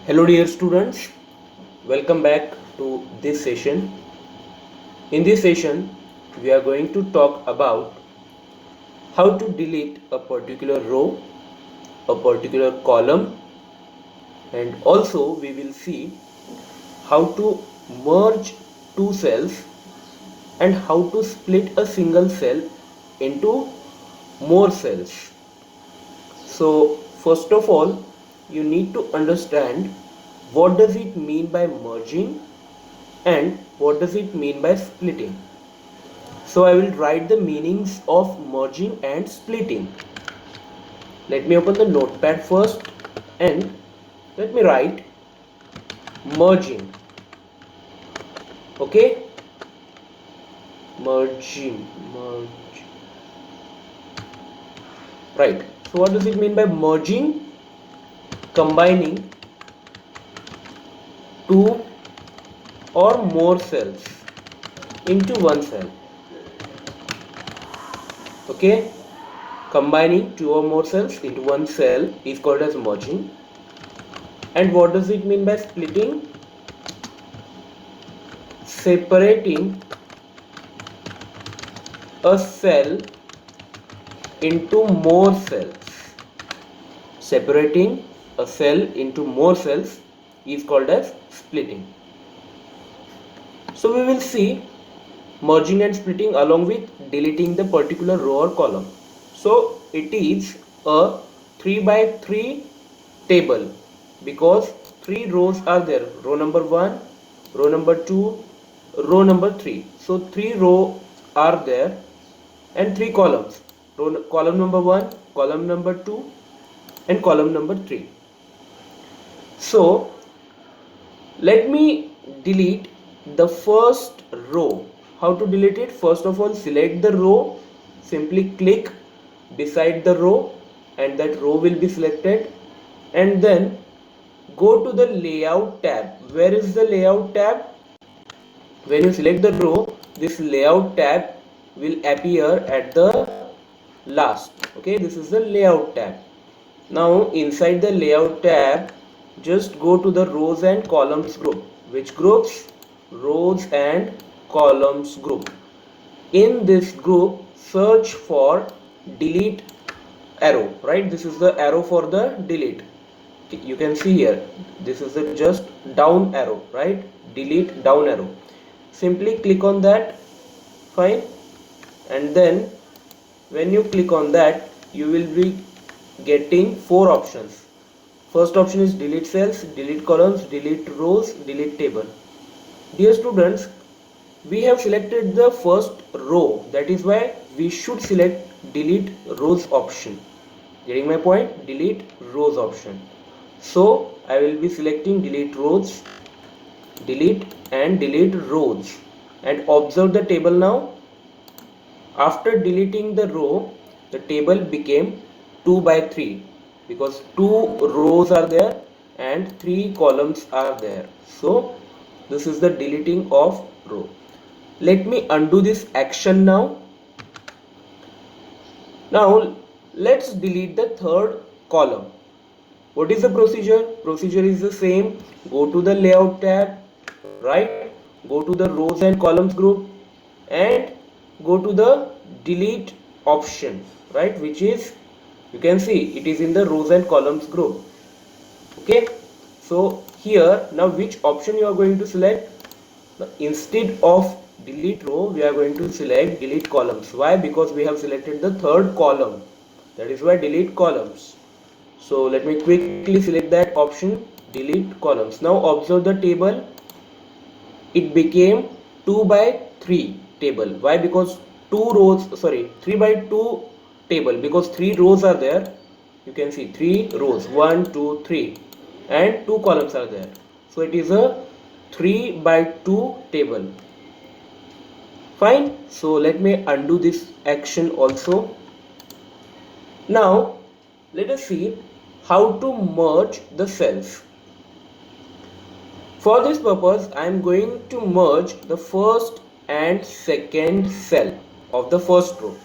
Hello dear students, welcome back to this session. In this session, we are going to talk about how to delete a particular row, a particular column, and also we will see how to merge two cells and how to split a single cell into more cells. So first of all, you need to understand what does it mean by merging and what does it mean by splitting. So I will write the meanings of merging and splitting. Let me open the notepad first and let me write merging. Okay, merging. Right, so what does it mean by merging? Combining two or more cells into one cell. Okay, combining two or more cells into one cell is called as merging. And what does it mean by splitting? Separating a cell into more cells. Separating a cell into more cells is called as splitting. So we will see merging and splitting along with deleting the particular row or column. So it is a 3 by 3 table because 3 rows are there: row number 1, row number 2, row number 3. So 3 rows are there and 3 columns: column number 1, column number 2 and column number 3. So let me delete the first row. How to delete it? First of all, select the row, simply click beside the row and that row will be selected, and then go to the layout tab. Where is the layout tab? When you select the row, this layout tab will appear at the last. Okay, this is the layout tab. Now inside the layout tab, just go to the rows and columns group. Which groups? Rows and columns group. In this group, search for delete arrow. Right, this is the arrow for the delete. You can see here, this is the just down arrow, right? Delete down arrow. Simply click on that. Fine. And then when you click on that, you will be getting 4 options. First option is delete cells, delete columns, delete rows, delete table. Dear students, we have selected the first row, that is why we should select delete rows option. Getting my point? Delete rows option. So I will be selecting delete rows, delete and delete rows, and observe the table now. After deleting the row, the table became 2 by 3 because 2 rows are there and 3 columns are there. So this is the deleting of row. Let me undo this action now. Now let's delete the third column. What is the procedure? Procedure is the same. Go to the layout tab, right? Go to the rows and columns group and go to the delete option, right? Which is, you can see it is in the rows and columns group. Okay. So here now which option you are going to select? Instead of delete row, we are going to select delete columns. Why? Because we have selected the third column. That is why delete columns. So let me quickly select that option, delete columns. Now observe the table. It became 2 by 3 table. Why? Because 3 by 2 table, because 3 rows are there. You can see 3 rows, 1, 2, 3, and 2 columns are there. So it is a 3 by 2 table. Fine. So let me undo this action also. Now let us see how to merge the cells. For this purpose, I am going to merge the first and second cell of the first row.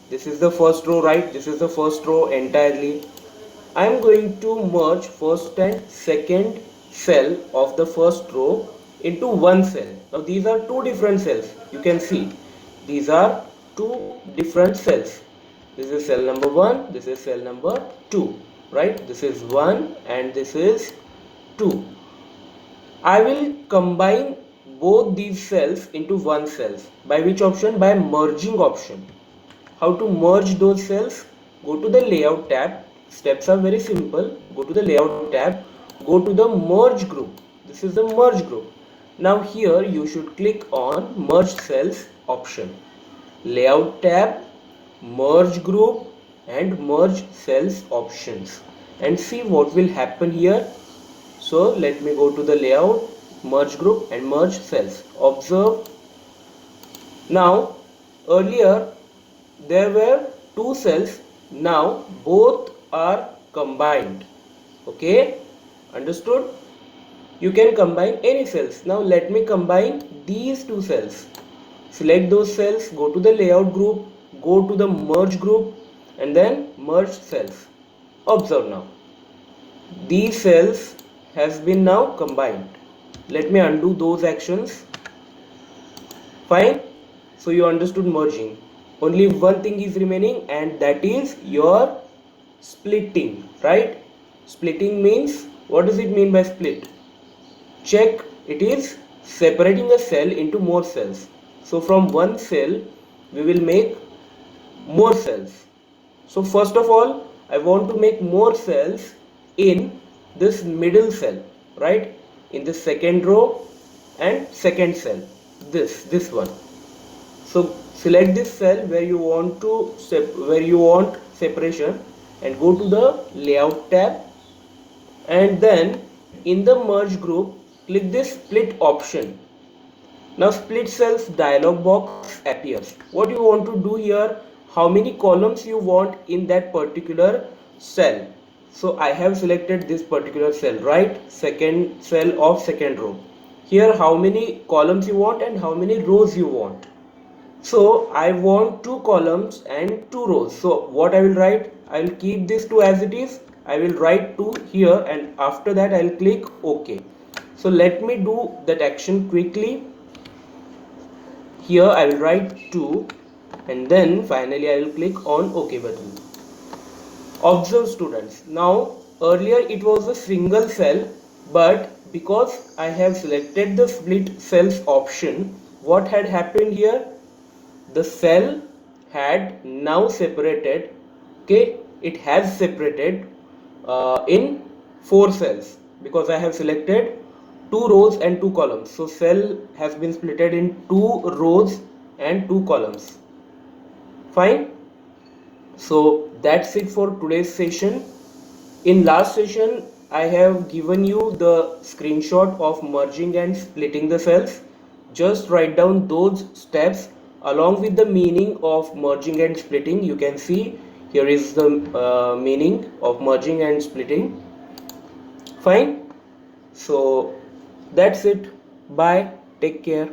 This is the first row, right? This is the first row entirely. I am going to merge first and second cell of the first row into one cell. Now these are two different cells. You can see these are two different cells. This is cell number 1, this is cell number 2, right? This is 1 and this is 2. I will combine both these cells into one cell. By which option? By merging option. How to merge those cells? Go to the layout tab. Steps are very simple. Go to the layout tab. Go to the merge group. This is the merge group. Now here you should click on merge cells option. Layout tab, merge group and merge cells options, and see what will happen here. So let me go to the layout, merge group and merge cells. Observe. Now earlier there were two cells, now both are combined. Okay, understood? You can combine any cells. Now let me combine these two cells. Select those cells, go to the layout group, go to the merge group and then merge cells. Observe now. These cells has been now combined. Let me undo those actions. Fine. So you understood merging. Only one thing is remaining and that is your splitting, right? Splitting means, what does it mean by split? Check, it is separating a cell into more cells. So from one cell we will make more cells. So first of all I want to make more cells in this middle cell, right? In the second row and second cell, this one. So select this cell where you want separation and go to the layout tab, and then in the merge group click this split option. Now split cells dialog box appears. What you want to do here, how many columns you want in that particular cell. So I have selected this particular cell, right? Second cell of second row. Here how many columns you want and how many rows you want. So I want 2 columns and 2 rows. So what I will write, I will keep this 2 as it is. I will write 2 here and after that I will click OK. So let me do that action quickly. Here I will write 2 and then finally I will click on OK button. Observe students, now earlier it was a single cell, but because I have selected the split cells option, what had happened here? The cell had now separated, okay, it has separated in 4 cells because I have selected 2 rows and 2 columns. So cell has been splitted in 2 rows and 2 columns. Fine. So that's it for today's session. In last session I have given you the screenshot of merging and splitting the cells. Just write down those steps along with the meaning of merging and splitting. You can see here is the meaning of merging and splitting. Fine. So that's it. Bye. Take care.